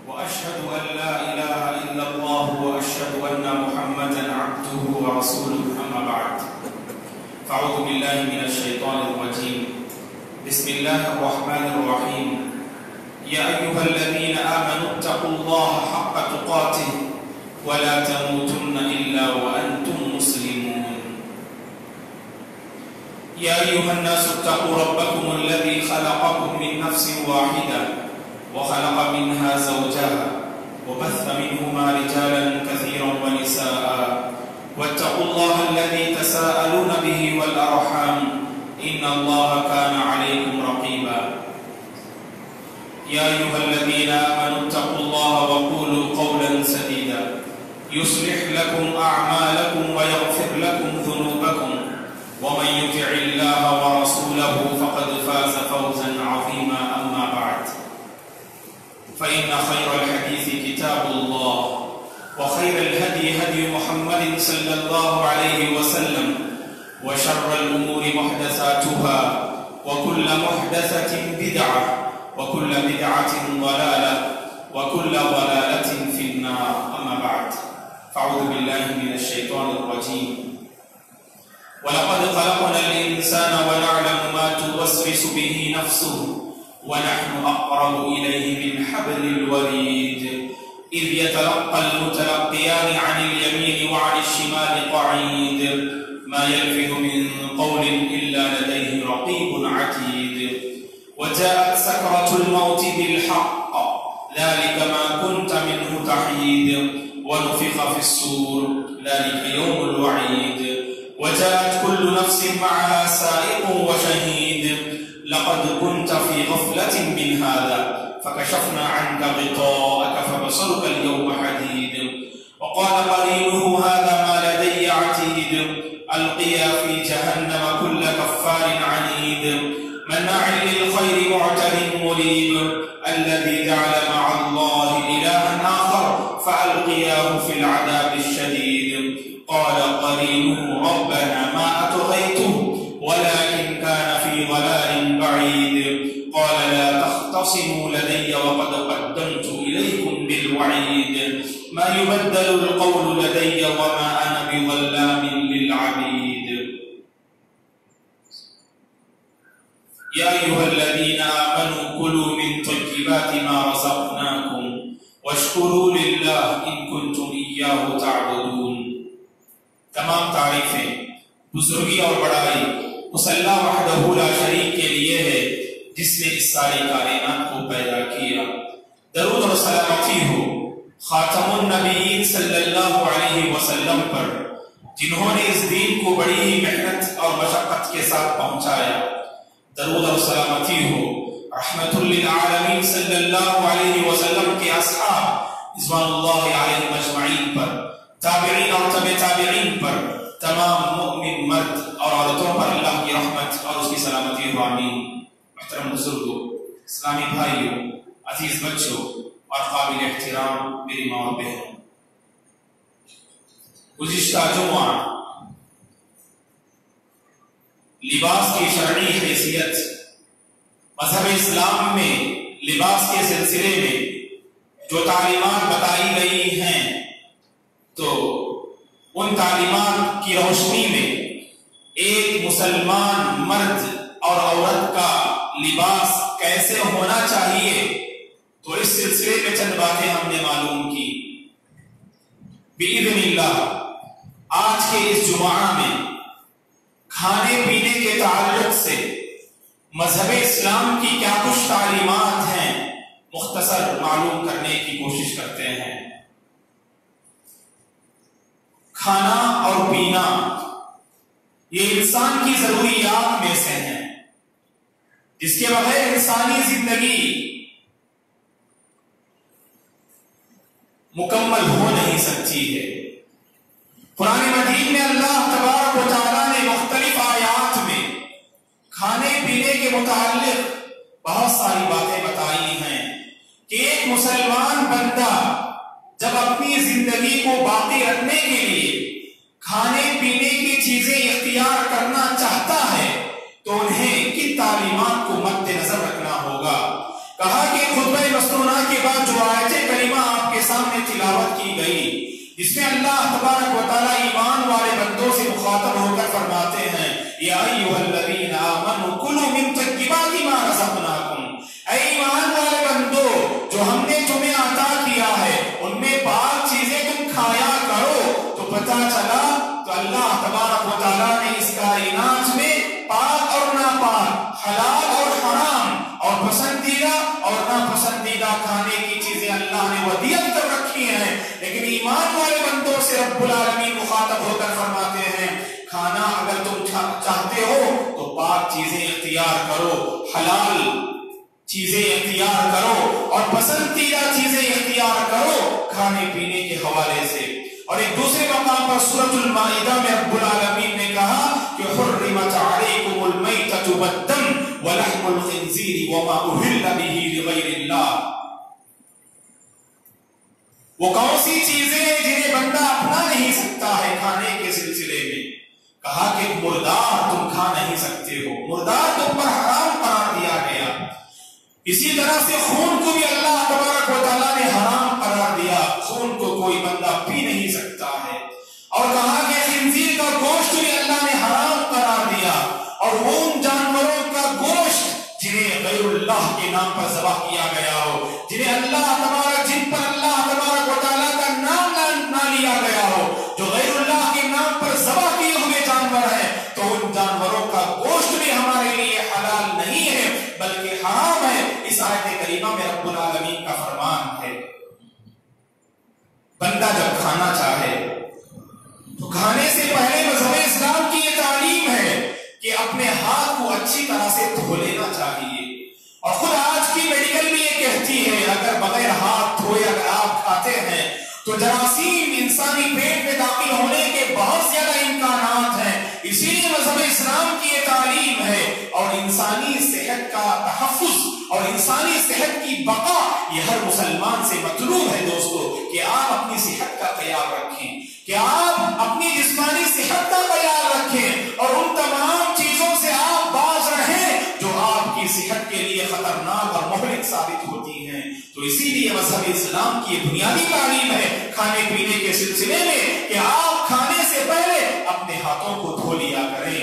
وأشهد أن لا إله إلا الله وأشهد أن محمدا عبده ورسوله أما بعد فأعوذ بالله من الشيطان الرجيم بسم الله الرحمن الرحيم يا أيها الذين آمنوا اتقوا الله حق تقاته ولا تموتن إلا وأنتم مسلمون يا أيها الناس اتقوا ربكم الذي خلقكم من نفس واحدة وخلق منها زوجها وبث منهما رجالا كثيرا ونساء واتقوا الله الذي تساءلون به والأرحام إن الله كان عليكم رقيبا يا أيها الذين آمنوا اتقوا الله وقولوا قولا سديدا يصلح لكم أعمالكم ويغفر لكم ذنوبكم ومن يطع الله ورسوله فقد فاز فوزا عظيما أما بعد فإن خير الحديث كتاب الله وخير الهدي هدي محمد صلى الله عليه وسلم وشر الأمور محدثاتها وكل محدثة بدعة وكل بدعة ضلالة وكل ضلالة في النار أما بعد فأعوذ بالله من الشيطان الرجيم ولقد خلقنا الإنسان ونعلم ما توسوس به نفسه ونحن أقرب إليه من حبل الوريد إذ يتلقى المتلقيان عن اليمين وعن الشمال قعيد ما يلفظ من قول إلا لديه رقيب عتيد وجاءت سكرة الموت بالحق ذلك ما كنت منه تحيد ونفخ في الصور ذلك يوم الوعيد وجاءت كل نفس معها سائق وشهيد لقد كنت في غفلة من هذا فكشفنا عنك غطاءك فبصرك اليوم حديد وقال قرينه هذا ما لدي عتيد ألقيا في جهنم كل كفار عنيد مناع للخير معتد مريب الذي جعل مع الله إلها آخر فألقياه في العذاب الشديد قال قرينه ربنا ما أطغيته ولكن كان في ضلال بعيد قال لا تختصموا لدي وقد قدمت إليكم بالوعيد ما يبدل القول لدي وما أنا بظلام للعبيد يا أيها الذين آمنوا كلوا من طيبات ما رزقناكم واشكروا لله إن كنتم إياه تعبدون تمام تعریفیں بزرگی اور بڑائی اس اللہ وحدہ لا شریک کے لیے ہے جس نے اس ساری کائنات کو پیدا کیا۔ درود اور سلامتی ہو خاتم النبیین صلی اللہ علیہ وسلم پر جنہوں نے اس دین کو بڑی ہی محنت اور مشقت کے ساتھ پہنچایا۔ درود اور سلامتی ہو رحمت للعالمین صلی اللہ علیہ وسلم کے اصحاب رضوان اللہ علیہم اجمعین پر، تابعین اور تبع تابعین پر، تمام مؤمن مرد اور عورتوں پر اللہ کی رحمت اور اس کی سلامتی ہو آمین۔ محترم بزرگوں، اسلامی بھائیوں، عزیز بچوں اور قابل احترام میری ماں اور بہنوں، گزشتہ جمعہ لباس کی شرعی حیثیت، مذہب اسلام میں لباس کے سلسلے میں جو تعلیمات بتائی گئی ہیں تو ان تعلیمات کی روشنی میں ایک مسلمان مرد اور عورت کا لباس کیسے ہونا چاہیے تو اس سلسلے میں چند باتیں ہم نے معلوم کی۔ بإذن اللہ آج کے اس جمعہ میں کھانے پینے کے تعلق سے مذہب اسلام کی کیا کچھ تعلیمات ہیں مختصر معلوم کرنے کی کوشش کرتے ہیں۔ کھانا اور پینا یہ انسان کی ضروریات میں سے ہیں جس کے بغیر انسانی زندگی مکمل ہو نہیں سکتی ہے۔ قرآن مجید میں اللہ تبارک و تعالیٰ نے مختلف آیات میں کھانے پینے کے متعلق بہت ساری باتیں بتائی ہیں کہ ایک مسلمان بندہ جب اپنی زندگی کو باقی رکھنے کے لیے کھانے پینے کی چیزیں اختیار کرنا چاہتا ہے تو انہیں کن تعلیمات کو مد نظر رکھنا ہوگا۔ کہا کہ خطبہ مسنونہ کے بعد جو آیتیں کی گئی، جس میں اللہ تبارک و تعالیٰ ایمان والے بندوں سے مخاطب ہو کر فرماتے ہیں یا ایھا الذین آمنوا کلوا من طیبات ما رزقناکم، اے ایمان والے بندو جو ہم نے تمہیں عطا کیا ہے ان میں پاک چیزیں تم کھایا کرو۔ تو پتہ چلا تو اللہ تبارک و تعالیٰ نے اس کائنات میں پاک اور ناپاک، حلال اور حرام، اور پسندیدہ اور ناپسندیدہ کھانے کی چیزیں اللہ نے ودیعت کر رکھی ہیں، لیکن ایمان والے بندوں سے رب العالمین مخاطب ہو کر فرماتے ہیں کھانا اگر تم چاہتے ہو تو پاک چیزیں اختیار کرو، حلال چیزیں اختیار کرو اور پسندیدہ چیزیں اختیار کرو کھانے پینے کے حوالے سے۔ اور ایک دوسرے مقام پر سورۃ المائدہ میں رب العالمین نے کہا کہ حرمت علیکم المیتۃ والدم ولحم الخنزیر وما اہل بہ لغیر اللہ۔ وہ کون سی چیزیں ہیں جنہیں بندہ اپنا نہیں سکتا ہے کھانے کے سلسلے میں؟ کہا کہ مردار تم کھا نہیں سکتے ہو، مردار تم پر حرام قرار دیا گیا۔ اسی طرح سے خون کو بھی اللہ تبارک و تعالیٰ نے حرام قرار دیا، خون کو کوئی بندہ پی نہیں سکتا ہے۔ اور کہا کہ خنزیر کا گوشت بھی اللہ نے حرام قرار دیا، اور وہ ان جانوروں کا گوشت جنہیں غیر اللہ کے نام پر ذبح کیا گیا ہو، جن پر اللہ تبارک و تعالیٰ کا نام نہ لیا گیا ہو، جو غیر اللہ کے نام پر ذبح کیے ہوئے جانور ہیں، تو ان جانوروں کا گوشت بھی ہمارے لیے حلال نہیں ہے بلکہ حرام ہے۔ اس آیت کریمہ میں رب العالمین کا فرمان ہے بندہ جب کھانا چاہے تو کھانے سے پہلے مذہب اسلام کی یہ تعلیم ہے کہ اپنے ہاتھ کو اچھی طرح سے دھو لینا چاہیے۔ اور خود آج کی میڈیکل بھی یہ کہتی ہے اگر بغیر ہاتھ دھوئے اگر آپ کھاتے ہیں تو جراثیم انسانی پیٹ میں داخل ہونے کے بہت زیادہ امکانات ہیں۔ اسی لیے مذہب اسلام کی یہ تعلیم ہے، اور انسانی صحت کا تحفظ اور انسانی صحت کی بقا یہ ہر مسلمان سے مطلوب ہے دوستو، کہ آپ اپنی صحت کا خیال رکھیں، کہ آپ اپنی جسمانی صحت کا خیال رکھیں، اور ان تمام چیزوں سے آپ باز رہیں جو آپ کی صحت کے لیے خطرناک اور مہلک ثابت ہوتی ہیں۔ تو اسی لیے مذہب اسلام کی بنیادی تعلیم ہے کھانے پینے کے سلسلے میں کہ آپ کھانے سے پہلے اپنے ہاتھوں کو دھو لیا کریں۔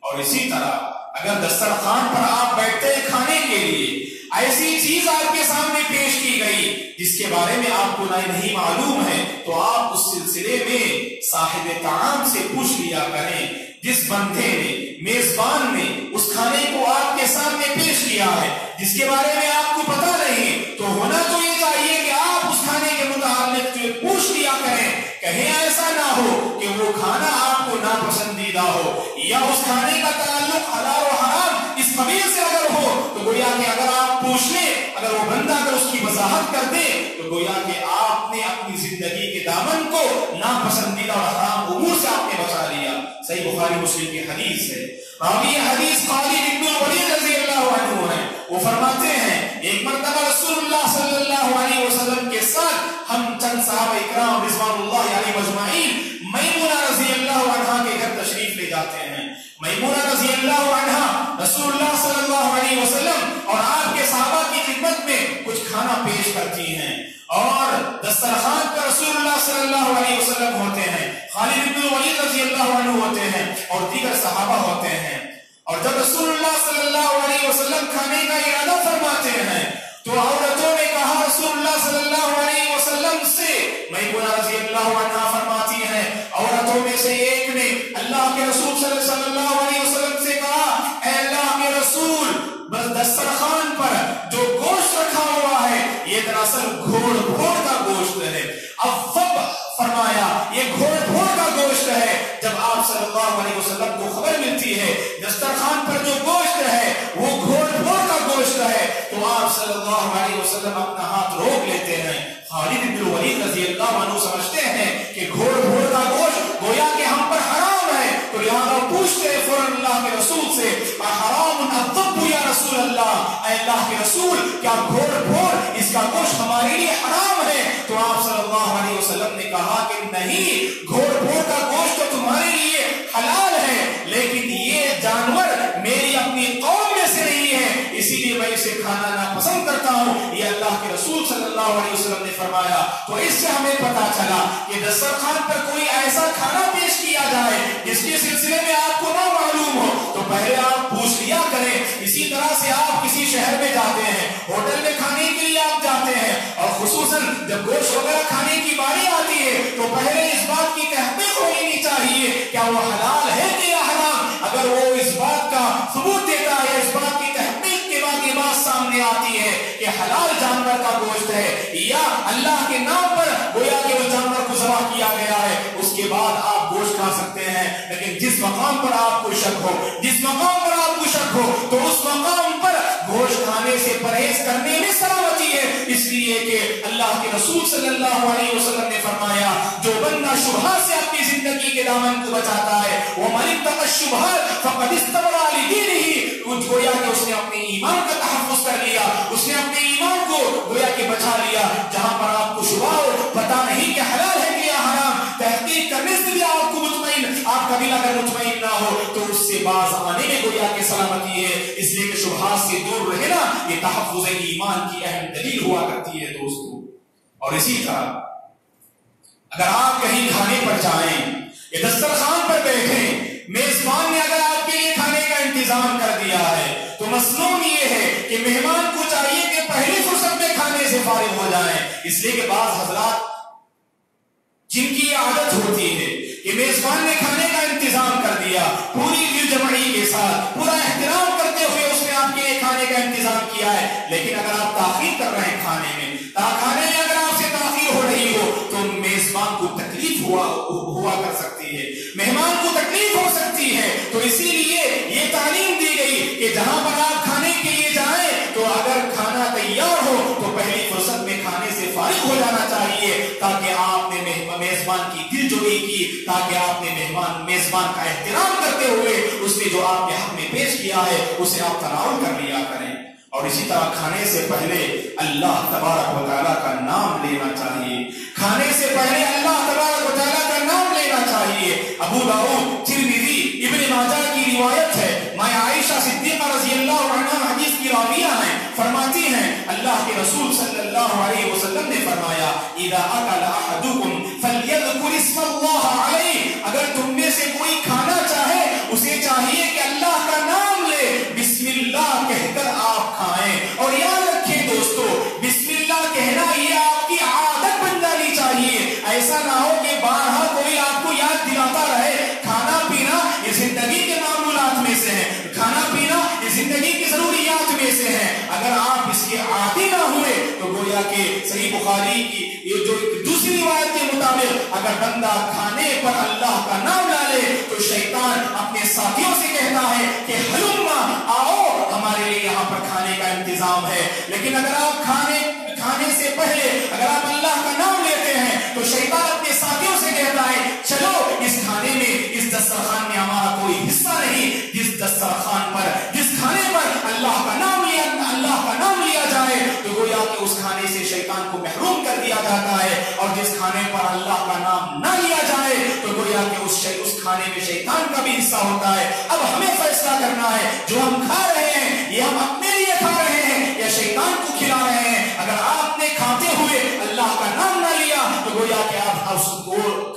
اور اسی طرح اگر دسترخوان پر آپ بیٹھتے ہیں کھانے کے لیے، ایسی چیز آپ کے سامنے پیش کی گئی جس کے بارے میں آپ کو نہیں معلوم ہے، تو آپ اس سلسلے میں صاحب طعام سے پوچھ لیا کریں۔ جس بندے نے، میزبان نے اس کھانے کو آپ کے سامنے پیش کیا ہے جس کے بارے میں آپ کو پتہ نہیں، تو ہونا تو یہ چاہیے کہ آپ اس کھانے کے متعلق پوچھ لیا کریں، کہیں ایسا نہ ہو کہ وہ کھانا آپ کو ناپسندیدہ ہو، یا اس کھانے کا تعلق حلال و حرام اس قبیل سے اگر ہو تو گویا کہ اگر آپ پوچھ لیں، اگر وہ بندہ اگر اس کی وضاحت کر دے تو گویا کہ آپ نے اپنی زندگی کے دامن کو ناپسندیدہ اور حرام امور سے آپ نے بچا لیا۔ صحیح بخاری مسلم کی حدیث ہے، راوی حدیث خالد بن الولید رضی اللہ عنہ ہے، وہ فرماتے ہیں ایک مرتبہ رسول اللہ صلی اللہ علیہ وسلم کے ساتھ ہم چند صحابہ اکرام رضوان اللہ علیہ مجمعین میمونہ رضی اللہ عنہ کے گھر تشریف لے جاتے ہیں۔ میمونہ رضی اللہ عنہ رسول اللہ صلی اللہ علیہ وسلم اور آپ کے صحابہ کی خدمت میں کچھ کھانا پیش کرتی ہیں، اور دسترخوان پر رسول اللہ صلی اللہ علیہ وسلم ہوتے ہیں، خالد بن الولید رضی اللہ عنہ ہوتے ہیں، اور دیگر صحابہ ہوتے ہیں۔ اور جب رسول اللہ صلی اللہ علیہ وسلم کھانے کا ارادہ فرماتے ہیں تو عورتوں نے کہا رسول اللہ صلی اللہ علیہ وسلم سے، میمونہ رضی اللہ عنہ فرماتی ہیں عورتوں میں سے ایک نے اللہ کے رسول صلی اللہ علیہ وسلم سے کہا، اے اللہ کے رسول، بس دسترخوان پر جو گوشت رکھا ہوا ہے یہ دراصل گھوڑ بھوڑ کا گوشت ہے۔ اب فرمایا یہ گھوڑ بھوڑ کا گوشت ہے۔ جب آپ صلی اللہ علیہ وسلم کو خبر ملتی ہے دسترخوان پر جو گوشت ہے وہ گھوڑ بھوڑ کا گوشت ہے، تو آپ صلی اللہ علیہ وسلم اپنا ہاتھ روک لیتے ہیں۔ خالد بن الولید رضی اللہ عنہ سمجھتے ہیں کہ گھوڑ بھوڑ کا گوشت گویا کہ ہم پر حرام ہے، تو لہذا پوچھتے ہیں فوراً اللہ کے رسول سے، حرام الضب یا رسول اللہ، اے اللہ کے رسول کیا گھوڑ بھوڑ اس کا گوشت ہمارے لیے حرام ہے؟ تو آپ صلی اللہ علیہ وسلم نے کہا کہ نہیں، گھوڑ بھوڑ کا گوشت تو تمہارے لیے حلال ہے، لیکن یہ جانور میری اپنی قوم میں سے نہیں ہے، اسی لیے میں اسے کھانا ناپسند کرتا ہوں۔ یہ اللہ کے رسول صلی اللہ اللہ علیہ وسلم نے فرمایا۔ تو اس سے ہمیں پتا چلا کہ دسترخوان پر کوئی ایسا کھانا پیش کیا جائے جس کے سلسلے میں آپ کو نہ معلوم ہو تو پہلے آپ پوچھ لیا کریں۔ اسی طرح سے آپ کسی شہر میں جاتے ہیں، ہوٹل میں کھانے کے لیے آپ جاتے ہیں، اور خصوصاً جب گوشت وغیرہ کھانے کی باری آتی ہے تو پہلے اس بات کی تحقیق ہو لینی چاہیے کیا وہ حلال ہے کہ یا حرام۔ اگر وہ اس بات کا ثبوت دیتا ہے، اس بات کی تحقیق کے بعد یہ بات سامنے آتی ہے کہ حلال جانور کا گوشت ہے یا اللہ کے نام پر گویا کہ اس جانور کو ذبح کیا گیا ہے، اس کے بعد آپ گوشت کھا سکتے ہیں۔ لیکن جس مقام پر آپ کو شک ہو، جس مقام پر آپ کو شک ہو، تو اس مقام پر گوشت کھانے سے پرہیز کرنے میں سلامتی ہے، اس لیے کہ اللہ کے رسول صلی اللہ علیہ وسلم نے فرمایا جو بندہ شبہات سے اپنی زندگی کے دامن کو بچاتا ہے وَمَنِ اتَّقَى الشُّبُهَاتِ فَقَدِ اسْتَبْرَأَ لِدِينِهِ، گویا کہ اس نے اپنے ایمان کا تحفظ کر لیا، اس نے اپنے ایمان کو گویا کہ بچا لیا۔ جہاں پر آپ کو شبہ ہو، پتہ نہیں کہ حلال ہے کہ یا حرام، تحقیق کرنے سے بھی آپ کو آپ کا دل اگر مطمئن نہ ہو تو اس سے باز آنے میں گویا کہ سلامتی ہے۔ اس لیے کہ شبہات سے دور رہنا یہ تحفظ ایمان کی اہم دلیل ہوا کرتی ہے دوستو۔ اور اسی طرح اگر آپ کہیں کھانے پر جائیں یا دسترخوان پر بیٹھیں، میزبان نے اگر آپ کے لیے کھانے کا انتظام کر دیا ہے تو مسنون یہ ہے کہ مہمان کو چاہیے کہ پہلی فرصت میں کھانے سے فارغ ہو جائیں، اس لیے کہ بعض حضرات جن کی عادت ہوتی ہے کہ میزبان نے کھانے کا انتظام کر دیا، پوری دل جمعی کے ساتھ پورا احترام کرتے ہوئے اس نے آپ کے لیے کھانے کا انتظام کیا ہے، لیکن اگر آپ تاخیر کر رہے ہیں کھانے میں اگر آپ سے تاخیر ہو رہی ہو تو میزبان کو تکلیف ہوا کر سکتی ہے، مہمان کو تکلیف ہو سکتی ہے۔ تو اسی لیے یہ تعلیم دی گئی کہ جہاں پر آپ کھانے کے لیے جائیں تو اگر کھانا تیار ہو تو پہلی فرصت میں کھانے سے فارغ ہو جانا چاہیے، تاکہ آپ نے میزبان کی دل جوئی کی، تاکہ آپ نے میزبان کا احترام کرتے ہوئے اس نے جو آپ کے حق میں پیش کیا ہے اسے آپ تناول کر لیا کریں۔ اور اسی طرح کھانے سے پہلے اللہ تبارک و تعالیٰ کا نام لینا چاہیے، کھانے سے پہلے اللہ تبارک و تعالیٰ کا نام لینا چاہیے۔ ابو داؤد، ترمذی، ابن ماجہ کی روایت ہے، ماں عائشہ صدیقہ رضی اللہ عنہا حدیث کی راویہ ہیں، فرماتی ہیں اللہ کے رسول صلی اللہ علیہ وسلم نے فرمایا اذا اکل احدکم فلیذکر اسم اللہ علیہ، اگر تم میں سے کوئی کھانا چاہے اسے چاہیے کہ اللہ کا نام لے، بسم اللہ کہہ کر آپ کھائیں۔ اور یاد رکھیں دوستو، بسم اللہ کہنا یہ آپ کی عادت بن جانی چاہیے، ایسا نہ ہو کہ بارہا کوئی آپ کو یاد دلاتا رہے۔ کھانا پینا یہ زندگی کے معمولات میں سے ہے، کھانا پینا یہ زندگی کی ضروریات میں سے ہے، اگر آپ اس کے عادی نہ ہوئے تو گویا کہ صحیح بخاری کی یہ جو دوسری روایت کے مطابق اگر بندہ کھانے پر اللہ کا نام لا لے تو شیطان اپنے ساتھیوں سے کہتا ہے کہ ہلما آؤ ہمارے لیے یہاں پر کھانے کا انتظام ہے۔ لیکن اگر آپ کھانے سے پہلے اگر آپ اللہ کا نام لیتے ہیں تو شیطان اپنے ساتھیوں سے کہتا ہے چلو اس کھانے میں، اس دسترخوان میں ہمارا کوئی حصہ نہیں، جس دسترخوان پر، جس کھانے پر اللہ کا نام لیا جائے تو گویا کہ اس کھانے سے شیطان کو محروم کر دیا جاتا ہے، اور جس کھانے پر اللہ کا نام نہ لیا جائے تو گویا کہ اس کھانے میں شیطان کا بھی حصہ ہوتا ہے۔ اب ہمیں فیصلہ کرنا ہے جو ہم کھا رہے ہیں یہ ہم اپنے لیے کھا رہے ہیں یا شیطان کو کھلا رہے ہیں۔ اگر آپ نے کھاتے ہوئے اللہ کا نام نہ لیا تو گویا کہ آپ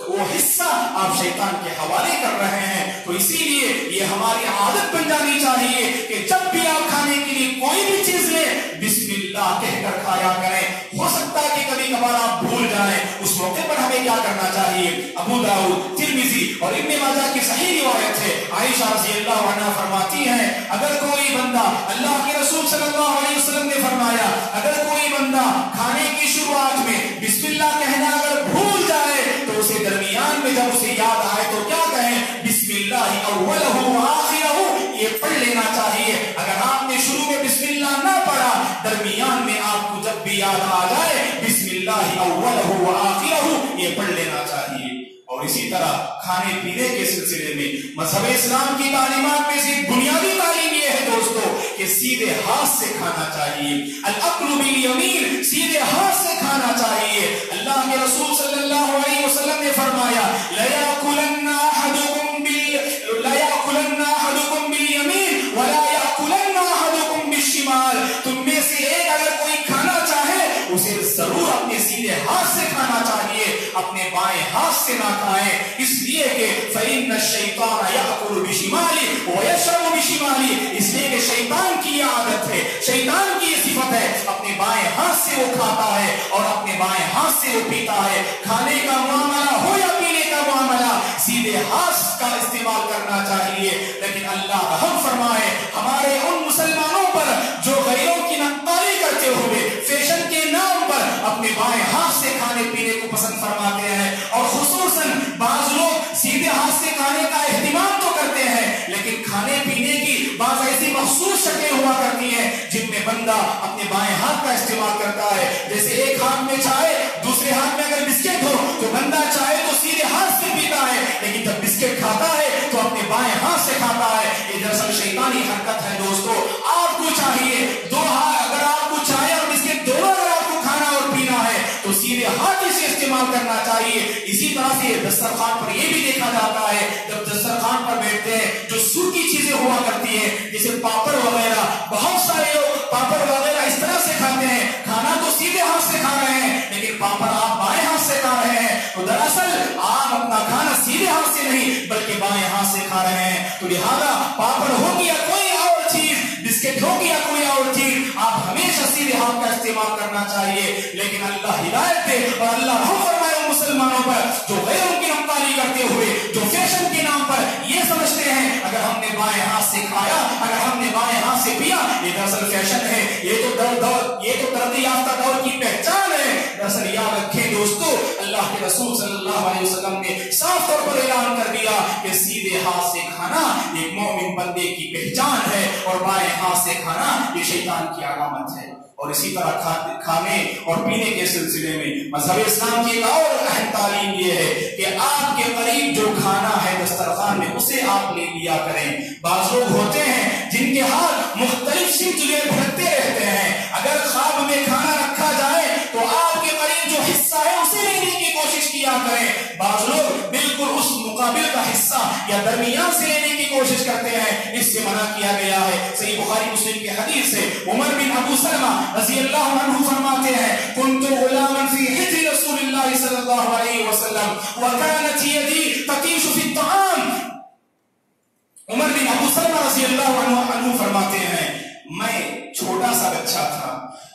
وہ حصہ آپ شیطان کے حوالے کر رہے ہیں۔ تو اسی لیے یہ ہماری عادت بن جانی چاہیے کہ جب بھی آپ کھانے کے لیے کوئی بھی چیز لیں بسم اللہ کہہ کر کھایا کریں۔ ہو سکتا ہے کہ کبھی کبھار آپ بھول جائیں، اس موقع پر ہمیں کیا کرنا چاہیے؟ ابو داؤد، ترمذی اور ابن ماجہ کی صحیح روایت ہے، عائشہ رضی اللہ عنہا فرماتی ہیں اگر کوئی بندہ، اللہ کے رسول صلی اللہ علیہ وسلم نے فرمایا اگر کوئی بندہ کھانے کی شروعات میں بسم اللہ کہنا اگر بھول جائے تو اسے درمیان میں جب اسے یاد آئے تو کیا کہیں؟ بسم اللہ اولہ وآخرہ، یہ پڑھ لینا چاہیے۔ اگر آپ نے شروع میں بسم اللہ نہ پڑھا، درمیان میں آپ کو جب بھی یاد آ جائے بسم اللہ اولہ وآخرہ یہ پڑھ لینا چاہیے۔ اور اسی طرح کھانے پینے کے سلسلے میں مذہب اسلام کی تعلیمات میں سے بنیادی تعلیم یہ ہے دوستو کہ سیدھے ہاتھ سے کھانا چاہیے، الاکل بالیمین، سیدھے ہاتھ سے کھانا چاہیے۔ اللہ کے رسول صلی اللہ علیہ وسلم نے فرمایا لَيَأْكُلَنَّ أَحَدُكُمْ بِالْيَمِينِ وَلَا يَأْكُلَنَّ أَحَدُكُمْ بِالشِّمَالِ، تم میں سے ایک اگر کوئی کھانا چاہے اسے ضرور ضرور اپنے سیدھے ہاتھ سے کھانا چاہیے، اپنے بائیں ہاتھ سے نہ کھائیں، اس لیے کہ فَإِنَّ الشَّيْطَانَ يَأْكُلُ بِشِمَالِهِ وَيَشْرَبُ بِشِمَالِهِ، اس لیے کہ شیطان کی یہ عادت ہے، شیطان کی یہ صفت ہے، اپنے بائیں ہاتھ سے وہ کھاتا ہے اور اپنے بائیں ہاتھ سے وہ پیتا ہے۔ کھانے کا معاملہ ہو یا پینے کا معاملہ، سیدھے ہاتھ کا استعمال کرنا چاہیے۔ لیکن اللہ رحم فرمائے ہمارے ان مسلمانوں پر جو غیروں کی نقالی کرتے ہوئے فیشن کے نام پر اپنے بائیں ہاتھ سے کھانے پینے کو پسند فرماتے ہیں، اور خصوصاً بعض لوگ سیدھے ہاتھ سے کھانے کا اہتمام تو کرتے ہیں، لیکن کھانے پینے کی بعض ایسی مخصوص شکلیں ہوا کرتی ہیں جن میں بندہ اپنے بائیں ہاتھ کا استعمال کرتا ہے۔ جیسے ایک ہاتھ میں چائے، دوسرے ہاتھ میں اگر بسکٹ ہو تو بندہ چائے تو سیدھے ہاتھ سے پیتا ہے، لیکن جب بسکٹ کھاتا ہے تو اپنے بائیں ہاتھ سے کھاتا ہے۔ یہ دراصل شیطانی حرکت ہے دوستو۔ آپ کو چاہیے دو ہاتھ، اگر آپ کو چائے اور بسکٹ دونوں اگر آپ کو کھانا اور پینا ہے تو سیدھے ہاتھ سے استعمال کرنا چاہیے۔ اسی طرح سے دسترخوان پر یہ بھی دیکھا جاتا ہے، جب دسترخوان پر بیٹھتے ہیں جو سوکھی چیزیں ہوا کرتی ہیں جیسے پاپڑ وغیرہ، بہت سارے لوگ پاپڑ وغیرہ اس طرح سے کھاتے ہیں، کھانا تو سیدھے ہاتھ سے کھا رہے ہیں لیکن پاپڑ آپ بائیں ہاتھ سے کھا رہے ہیں، تو دراصل آپ اپنا کھانا سیدھے ہاتھ سے نہیں بلکہ بائیں ہاتھ سے کھا رہے ہیں۔ تو لہذا پاپڑ ہو گیا کوئی اور چیز، بسکٹ ہو گیا کوئی اور چیز، آپ ہمیشہ سیدھے ہاتھ کا استعمال کرنا چاہیے۔ لیکن اللہ ہدایت دے اور اللہ رحم فرمائے مسلمانوں پر جو غیروں کی نقالی کرتے ہوئے، جو فیشن کے نام پر یہ سمجھتے ہیں اگر ہم نے بائیں ہاتھ سے کھایا، اگر ہم نے بائیں ہاتھ سے پیا، یہ دراصل فیشن ہے، یہ تو ترقی یافتہ دور کی پہچان ہے۔ دراصل یاد رکھیں دوستو، اللہ کے رسول صلی اللہ علیہ وسلم نے صاف طور پر اعلان کر دیا کہ سیدھے ہاتھ سے کھانا ایک مومن بندے کی پہچان ہے اور بائیں ہاتھ سے کھانا یہ شیطان کی علامت ہے۔ اور اسی طرح کھانے اور پینے کے سلسلے میں مذہب اسلام کی ایک اور اہم تعلیم یہ ہے کہ آپ کے قریب جو کھانا ہے دسترخوان میں اسے آپ لے لیا کریں۔ بعض لوگ ہوتے ہیں جن کے ہاتھ مختلف سمت بھٹکتے رہتے ہیں، اگر خواب میں کھانا رکھا جائے تو آپ کے قریب جو حصہ ہے اسے لینے کی کوشش کیا کریں۔ بعض لوگ بالکل اس مقابل کا حصہ یا درمیان سے لینے کی کوشش کرتے ہیں، اس سے منع کیا گیا ہے۔ صحیح بخاری مسلم کی حدیث ہے، عمر بن ابو سلمہ رضی اللہ عنہ فرماتے ہیں كنت غلاما في حجر رسول الله صلی اللہ علیہ وسلم وكانت يدي تطيش في الطعام۔ عمر بن ابو سلمہ رضی اللہ عنہ فرماتے ہیں میں چھوٹا سا بچہ تھا،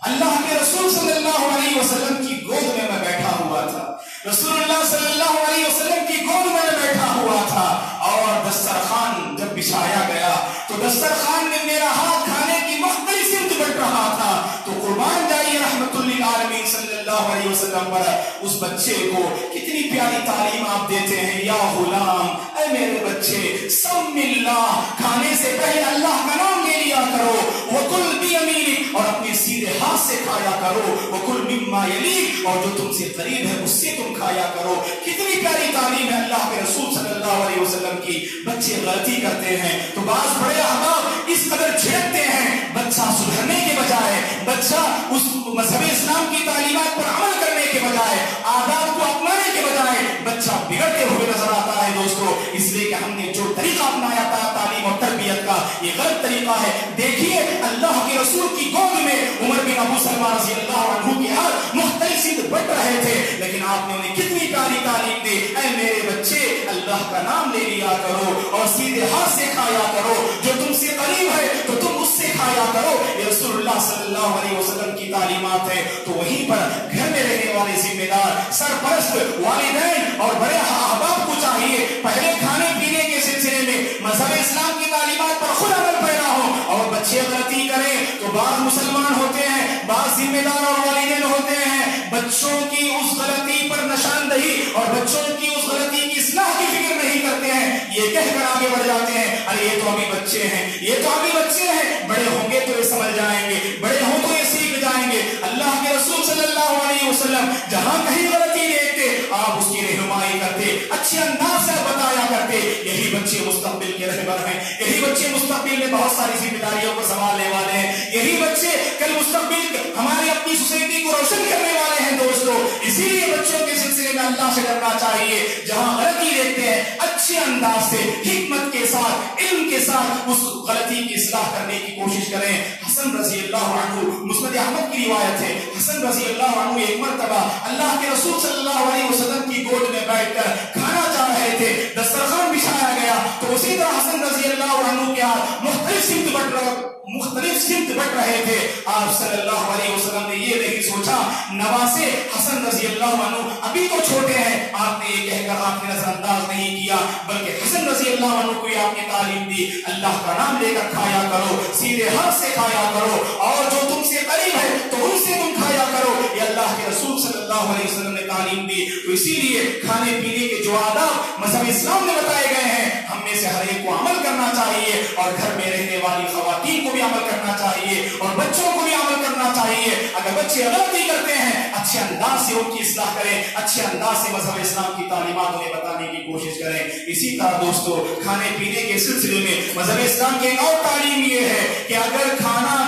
اللہ کے رسول صلی اللہ علیہ وسلم کی گود میں بیٹھا ہوا تھا، رسول اللہ صلی اللہ علیہ وسلم کی گود میں بیٹھا ہوا تھا، اور دسترخوان جب بچھایا گیا تو دسترخوان میں میرا ہاتھ کھانے کی مختلف سمت بٹ رہا تھا، تو قربان جائیے رحمت للعالمین صلی اللہ علیہ وسلم پر اس بچے کو کتنی پیاری تعلیم آپ دیتے ہیں، یا غلام، اے میرے بچے، سم اللہ، کھانے سے پہلے اللہ کا نام لے لیا کرو، وکل بیمینک، اور اپنے سیدھے ہاتھ سے کھایا کرو، وکل مما یلیک، اور جو تم سے قریب ہے اس سے تم کھایا کرو۔ کتنی پیاری تعلیم ہے اللہ کے رسول صلی اللہ علیہ وسلم کی۔ بچے غلطی کرتے ہیں تو بعض بڑے احباب اس قدر جھڑکتے ہیں، بچہ سدھرنے کے بجائے، بچہ اس مذہب اسلام کی تعلیمات پر عمل کرنے کے بجائے، آداب کو اپنانے کے بجائے بچہ بگڑتے ہوئے نظر آتا ہے دوستو، اس لیے کہ ہم نے جو طریقہ اپنایا تھا تعلیم اور تربیت کا یہ غلط طریقہ ہے۔ دیکھیے اللہ کے رسول کی گود میں عمر بن ابو سلمہ رضی اللہ عنہ کے ہاتھ مختلف سمت بٹ رہے تھے، لیکن آپ نے انہیں کتنی پیاری تعلیم دی، اے میرے بچے اللہ کا نام لے لیا کرو اور سیدھے ہاتھ سے کھایا کرو، جو تم سے قریب ہے تو تم اس سے کھایا کرو۔ یہ رسول اللہ صلی اللہ علیہ وسلم کی تعلیمات ہے۔ تو وہیں پر گھر میں رہنے والے ذمہ دار، سرپرست، والدین اور بڑے احباب کو چاہیے پہلے کھانے پینے کے سلسلے میں مذہب اسلام کی تعلیمات پر خود عمل پیرا ہو، اور بچے غلطی کریں تو بعض مسلمان ہوتے ہیں، بعض ذمہ دار اور والدین ہوتے ہیں، بچوں کی اس غلطی پر نشاندہی اور بچوں کی اس غلطی کی اصلاح کی فکر نہیں کرتے ہیں، یہ کہہ کر آگے بڑھ جاتے ہیں ارے یہ تو ابھی بچے ہیں، یہ تو ابھی بچے ہیں، بڑے ہوں گے تو یہ سمجھ جائیں گے، بڑے ہوں تو یہ سیکھ جائیں گے۔ اللہ کے رسول صلی اللہ علیہ وسلم جہاں کہیں غلطی دیکھتے آپ اس کی رہنمائی کرتے، اچھے انداز سے بتایا کرتے۔ یہی بچے مستقبل کے رہبر ہیں، یہی بچے مستقبل میں بہت ساری ذمہ داریوں کو سنبھالنے والے ہیں، یہی بچے کل مستقبل ہماری اپنی سوسائٹی کو روشن کرنے والے ہیں دوستو۔ اسی لیے بچوں کے سلسلے میں اللہ سے ڈرنا چاہیے، جہاں غلطی دیکھتے ہیں اچھے انداز سے حکمت کے ساتھ علم کے ساتھ اس غلطی کی اصلاح کرنے کی کوشش کریں. حسن رضی اللہ عنہ، مسند احمد کی روایت ہے، حسن رضی اللہ عنہ ایک مرتبہ اللہ کے رسول صلی اللہ علیہ وسلم کی گود میں بیٹھ کر کھانا چاہ رہے تھے. دسترخوان بچھایا گیا تو اسی طرح حسن رضی اللہ عنہ کے ہاتھ مختلف سمت بٹ رہے تھے. آپ صلی اللہ علیہ وسلم نے یہ نہیں سوچا نواسے حسن رضی اللہ عنہ ابھی تو چھوٹے ہیں، آپ نے یہ کہہ کر آپ نے نظر انداز نہیں کیا، بلکہ حسن رضی اللہ عنہ کو آپ نے تعلیم دی، اللہ کا نام لے کر کھایا کرو، سیدھے ہاتھ سے کھایا کرو، اور جو تم سے قریب ہے تو ان سے تم کھایا کرو. یہ اللہ کے رسول صلی اللہ علیہ وسلم نے تعلیم دی. تو اسی لیے کھانے پینے کے جو آداب مذہب اسلام میں بتائے گئے ہیں، ہم میں سے ہر ایک کو عمل کرنا چاہیے، اور گھر میں رہنے والی خواتین کو بھی عمل کرنا چاہیے، اور بچوں کو بھی عمل کرنا چاہیے. اگر بچے غلطی کرتے ہیں اچھے انداز سے ان کی اصلاح کریں، اچھے انداز سے مذہب اسلام کی تعلیمات انہیں بتانے کی کوشش کریں. اسی طرح دوستو کھانے پینے کے سلسلے میں مذہب اسلام کی ایک اور تعلیم یہ ہے کہ اگر کھانا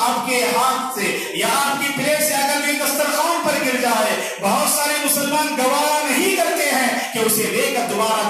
آپ کے ہاتھ سے یا آپ کی پلیٹ سے اگر کوئی دسترخوان پر گر جائے، بہت سارے مسلمان گوارا نہیں کرتے ہیں کہ اسے لے کر دوبارہ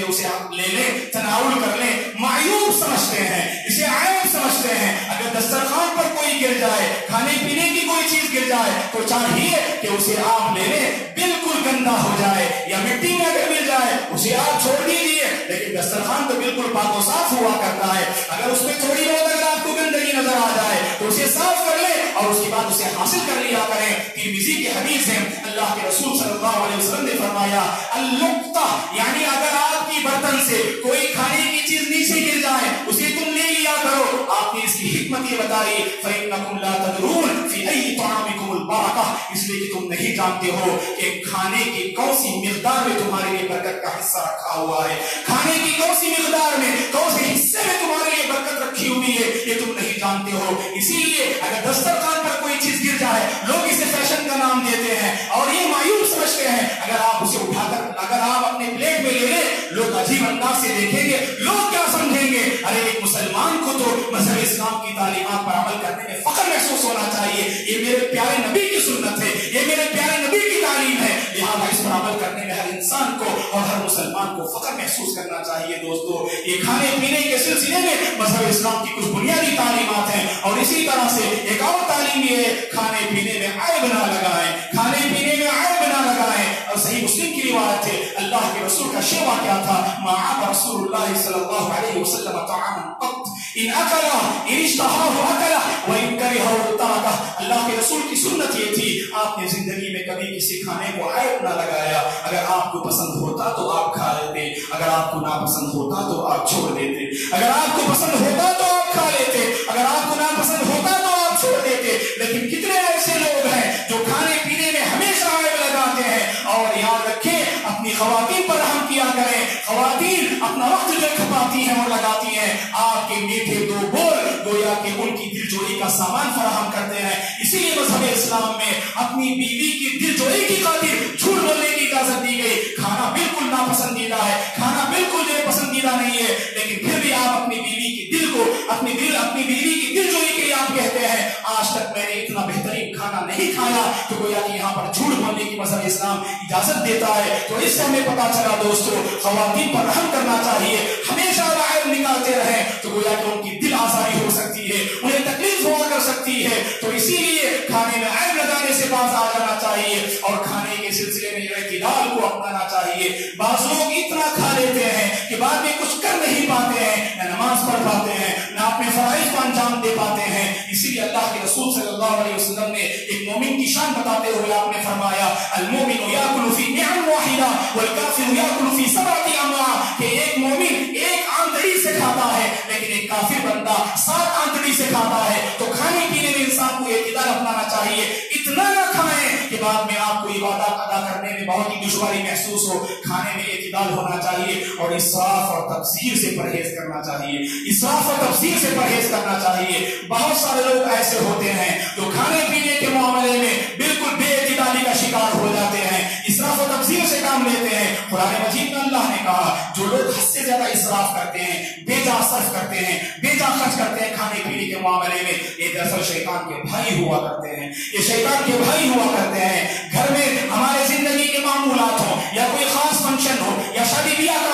اسے آپ لے لیں، تناول کر لیں، معیوب سمجھتے ہیں، اسے عیب سمجھتے ہیں. اگر دسترخوان پر کوئی گر جائے، کھانے پینے کی کوئی چیز گر جائے تو چاہیے کہ اسے آپ لے لیں، بالکل گندا ہو جائے یا مٹی میں اگر مل جائے اسے آپ چھوڑ دیجیے، لیکن دسترخوان تو بالکل پاک و صاف ہوا کرتا ہے. اگر اس میں تھوڑی بہت اگر آپ کو گندگی نظر آ جائے تو اسے صاف کر لیں اور اس کے بعد اسے حاصل کر لیا کریں. ترمذی کی حدیث ہے، اللہ کے رسول صلی اللہ علیہ وسلم نے فرمایا اللقطہ، یعنی اگر آپ کی برتن سے کوئی کھانے کی چیز نیچے گر جائے اسے تم لے لیا کرو. آپ نے اس کی حکمت یہ بتائی فإنکم لا تدرون فی ای طعامکم البرکہ، اس لیے کہ تم نہیں جانتے ہو کہ کھانے کی کون سی مقدار میں تمہارے لیے برکت کا حصہ رکھا ہوا ہے، کھانے کی کون سی مقدار میں کون سے حصے میں تمہارے لیے برکت رکھی ہوئی ہے، یہ تم نہیں جانتے ہو. اسی لیے اگر دسترخوان پر کوئی چیز گر جائے لوگ اسے فیشن کا نام دیتے ہیں اور یہ مایوب سمجھتے ہیں. اگر آپ اسے اٹھا کر اگر آپ اپنے پلیٹ میں لے لیں لوگ عجیب انداز سے دیکھیں گے، لوگ کیا سمجھیں گے؟ ارے ایک مسلمان کو تو مذہب اسلام کی تعلیمات پر عمل کرنے میں فخر محسوس ہونا چاہیے. یہ میرے پیارے نبی کی سنت ہے، یہ میرے پیارے نبی کی تعلیم ہے، لہٰذا اس پر عمل کرنے میں ہر انسان کو اور ہر مسلمان کو فخر محسوس کرنا چاہیے. دوستو یہ کھانے پینے کے سلسلے میں مذہب اسلام کی کچھ بنیادی تعلیمات ہیں. اور اسی طرح سے ایک اور تعلیم یہ ہے کھانے پینے میں عیب نہ لگائیں، کھانے پینے میں عیب نہ لگائیں. اور صحیح مسلم کی روایت ہے اللہ کے رسول کا شیوا کیا تھا، ما عاب رسول اللہ صلی اللہ علیہ وسلم طعاما قط ان اکلا ان اشتہاہ اکلا وان کرہہ ترکہ. اللہ کے رسول کی سنت یہ تھی آپ نے زندگی میں کبھی کسی کھانے کو عیب نہ لگایا. اگر آپ کو پسند ہوتا تو آپ کھا لیتے، اگر آپ کو ناپسند ہوتا تو آپ چھوڑ دیتے. اگر آپ کو پسند ہوتا تو آپ کھا لیتے، اگر آپ کو ناپسند ہوتا تو آپ چھوڑ دیتے. لیکن کتنے ایسے لوگ ہیں جو کھانے پینے میں ہمیشہ عیب لگاتے ہیں. اور یاد رکھیں اپنی خواتین پر رحم کیا کریں. خواتین اپنا وقت جو کھپاتی ہیں اور لگاتی ہیں آپ کے میٹھے دو بول گویا کہ ان کی دل جوئی کا سامان فراہم کرتے ہیں. اسی لیے مذہب اسلام میں اپنی بیوی کی دل جوئی کی خاطر جھوٹ بولنے کی اجازت دی گئی. کھانا بالکل ناپسندیدہ ہے، کھانا بالکل جو پسندیدہ نہیں ہے، لیکن پھر بھی آپ اپنی بیوی کی دل کو اپنی بیوی کی دل جوئی کے لیے آپ کہتے ہیں آج تک میں نے اتنا بہترین کھانا نہیں کھایا. تو گویا کہ یہاں پر جھوٹ بولنے کی مذہب اسلام اجازت دیتا ہے. تو اس سے ہمیں پتا چلا دوستو خواتین پر رحم کرنا چاہیے. ہمیشہ عیب نکالتے رہیں تو گویا کہ ان کی دل آزاری ہو سکتی ہے، انہیں تکلیف ہوا کر سکتی ہے. تو اسی لیے کھانے میں عیب لگانے سے باز آ جانا چاہیے اور کھانے کے سلسلے میں اعتدال کو اپنانا چاہیے. بعض لوگ اتنا کھا لیتے ہیں کہ بعد میں کچھ کر نہیں پاتے ہیں، نہ نماز پڑھ پاتے ہیں، نہ اپنے فرائض کو انجام دے پاتے ہیں. اسی لیے اللہ کے رسول صلی اللہ علیہ وسلم نے ایک مومن کی شان بتاتے ہوئے آپ نے فرمایا المومن یاکل فی نعم واحدہ والکافر یاکل فی سبعۃ امعاء، کہ ایک مومن ایک آنتڑی سے کھاتا ہے لیکن ایک کافر بندہ 7 آنتڑی سے کھاتا ہے. تو کھانے پینے میں انسان کو اعتدال اپنانا چاہیے. اتنا نہ کھائیں کہ بعد میں آپ کو عبادات ادا کرنے میں بہت ہی دشواری محسوس ہو. کھانے میں اعتدال ہونا چاہیے اور اسراف اور تبذیر سے پرہیز کرنا چاہیے. اسراف اور تبذیر سے پرہیز کرنا چاہیے. بہت سارے لوگ ایسے ہوتے ہیں جو کھانے پینے کے معاملے میں بالکل بے اعتدالی کا شکار ہو جاتے ہیں، اسراف و تبذیر سے کام لیتے ہیں. قرآن مجید میں اللہ نے کہا جو لوگ حد سے زیادہ اسراف کرتے ہیں، بے جا صرف کرتے ہیں، بے جا خرچ کرتے ہیں کھانے پینے کے معاملے میں، یہ دراصل شیطان کے بھائی ہوا کرتے ہیں. یہ شیطان کے بھائی ہوا کرتے ہیں. گھر میں ہمارے زندگی کے معمولات ہوں یا کوئی خاص فنکشن ہو یا شادی بیاہ کا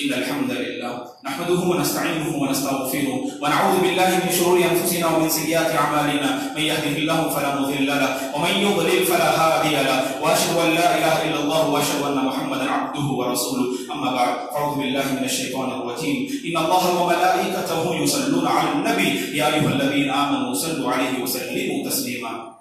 إن الحمد لله نحمده ونستعينه ونستغفره ونعوذ بالله من شرور أنفسنا ومن سيئات أعمالنا، من يهده الله فلا مضل له ومن يضلل فلا هادي له، وأشهد أن لا إله إلا الله وأشهد أن محمدا عبده ورسوله. أما بعد، أعوذ بالله من الشيطان الرجيم. إن الله وملائكته يصلون على النبي يا أيها الذين آمنوا صلوا عليه وسلموا تسليما.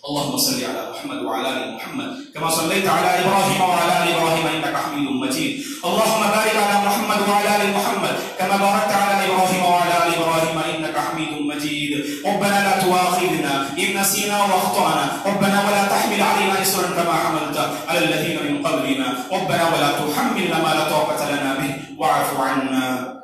اللهم صل على محمد وعلى ال محمد كما صليت على ابراهيم وعلى ال ابراهيم انك حميد مجيد. اللهم بارك على محمد وعلى ال محمد كما باركت على ابراهيم وعلى ال ابراهيم انك حميد مجيد. ربنا لا تؤاخذنا ان نسينا واخطانا، ربنا ولا تحمل علينا إصرا كما حملت على الذين من قبلنا، ربنا ولا تحملنا ما لا طاقة لنا به، واعف عنا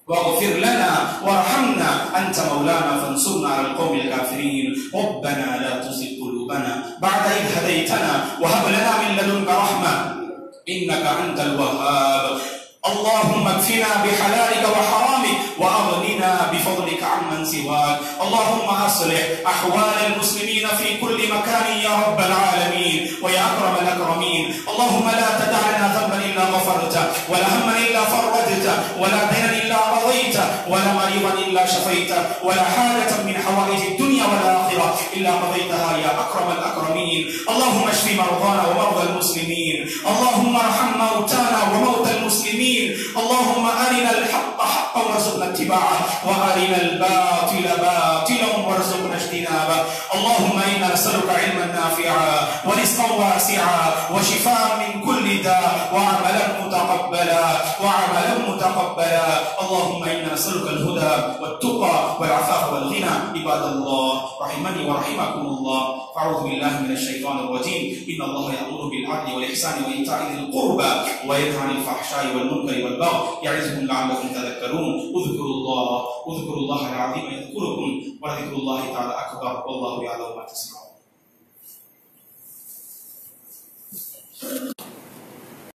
واغفر لنا وارحمنا، أنت مولانا فانصرنا على القوم الكافرين. ربنا لا تزغ قلوبنا بعد إذ هديتنا وهب لنا من لدنك رحمة إنك أنت الوهاب. اللهم اكفنا بحلالك وحرامك وأغننا بفضلك عمن سواك. اللهم أصلح أحوال المسلمين في كل مكان يا رب العالمين ويا أكرم الأكرمين. اللهم لا تدع لنا ذنبا إلا غفرته، ولا هما إلا فرجته، ولا دينا إلا قضيته، ولا مريضا إلا شفيته، ولا حاجة من حوائج الدنيا والآخرة إلا قضيتها يا أكرم الأكرمين. اللهم اشف مرضانا ومرضى المسلمين، اللهم ارحم موتانا وموتى المسلمين. اللهم أرنا الحق حقا وارزقنا اتباعه، وأرنا الباطل باطلا وارزقنا اجتنابه. اللهم إنا نسألك علما نافعا ورزقا واسعا وشفاء من كل داء وعملا متقبلا اللهم إنا نسألك الهدى والتقى والعفاف والغنى. عباد الله رحمني ورحمكم الله، فأعوذ بالله من الشيطان الرجيم. إن الله يأمر بالعدل والإحسان وإيتاء ذي القربى وينهى عن الفحشاء والمنكر والبغي يعظكم لعلكم تذكرون. اذكروا الله العظيم يذكركم، ولذكر الله تعالى أكبر، والله يعلم ما تصنعون.